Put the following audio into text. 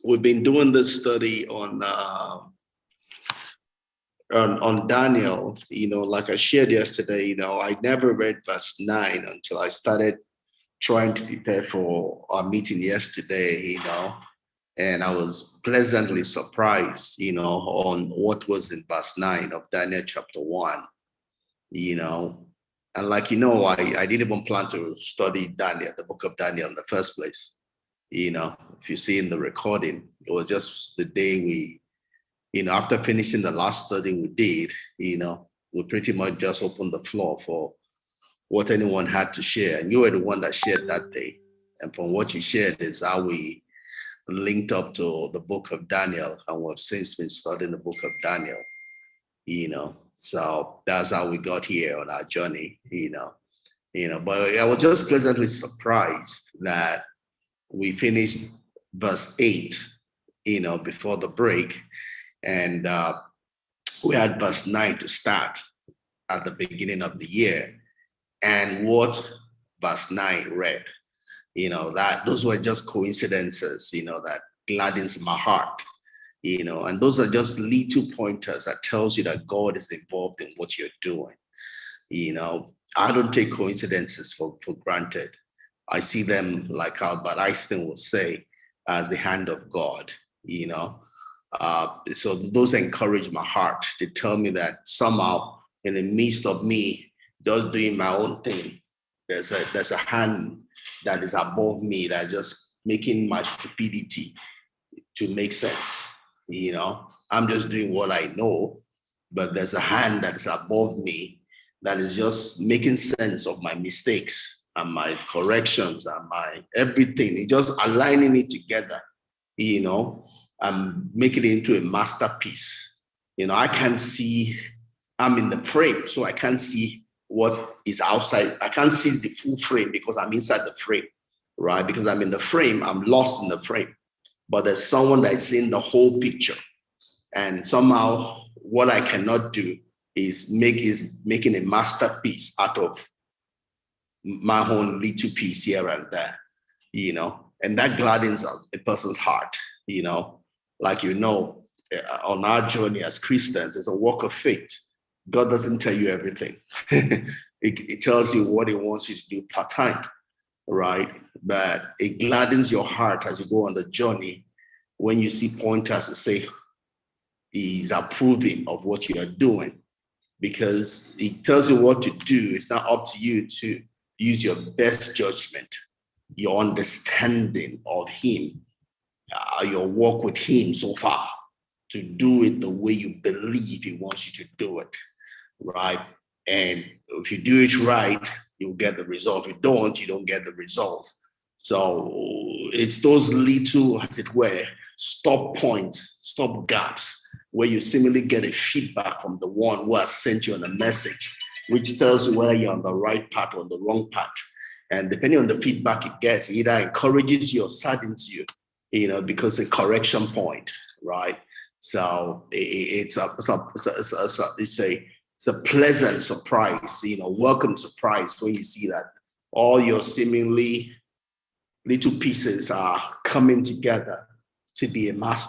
We've been doing this study on Daniel. Like I shared yesterday, I never read verse 9 until I started trying to prepare for our meeting yesterday, and I was pleasantly surprised, on what was in verse 9 of Daniel chapter 1, and I didn't even plan to study Daniel, the book of Daniel in the first place. If you see in the recording, it was just the day after finishing the last study we did, we pretty much just opened the floor for what anyone had to share. And you were the one that shared that day. And from what you shared is how we linked up to the book of Daniel, and we've since been studying the book of Daniel, So that's how we got here on our journey, But I was just pleasantly surprised that we finished verse 8, before the break, and we had verse 9 to start at the beginning of the year. And what verse 9 read, that those were just coincidences, that gladdens my heart, and those are just little pointers that tells you that God is involved in what you're doing. I don't take coincidences for granted. I see them, like Albert Einstein would say, as the hand of God, So those encourage my heart. They tell me that somehow in the midst of me just doing my own thing, there's a hand that is above me that's just making my stupidity to make sense. I'm just doing what I know, but there's a hand that is above me that is just making sense of my mistakes and my corrections and my everything. It's just aligning it together, and making it into a masterpiece. I can't see, I'm in the frame, so I can't see what is outside. I can't see the full frame because I'm inside the frame, right? Because I'm in the frame, I'm lost in the frame. But there's someone that is seeing the whole picture. And somehow what I cannot do is making a masterpiece out of my own little piece here and there, and that gladdens a person's heart, on our journey as Christians, it's a walk of faith. God doesn't tell you everything. It tells you what he wants you to do part-time, right? But it gladdens your heart as you go on the journey when you see pointers to say he's approving of what you are doing, because it tells you what to do. It's not up to you to use your best judgment, your understanding of him, your walk with him so far, to do it the way you believe he wants you to do it, right? And if you do it right, you'll get the result. If you don't get the result. So it's those little, as it were, stop points, stop gaps, where you seemingly get a feedback from the one who has sent you on a message, which tells you whether you're on the right path or on the wrong path. And depending on the feedback it gets, it either encourages you or saddens you, because it's a correction point, right? So it's a pleasant surprise, welcome surprise when you see that all your seemingly little pieces are coming together to be a master.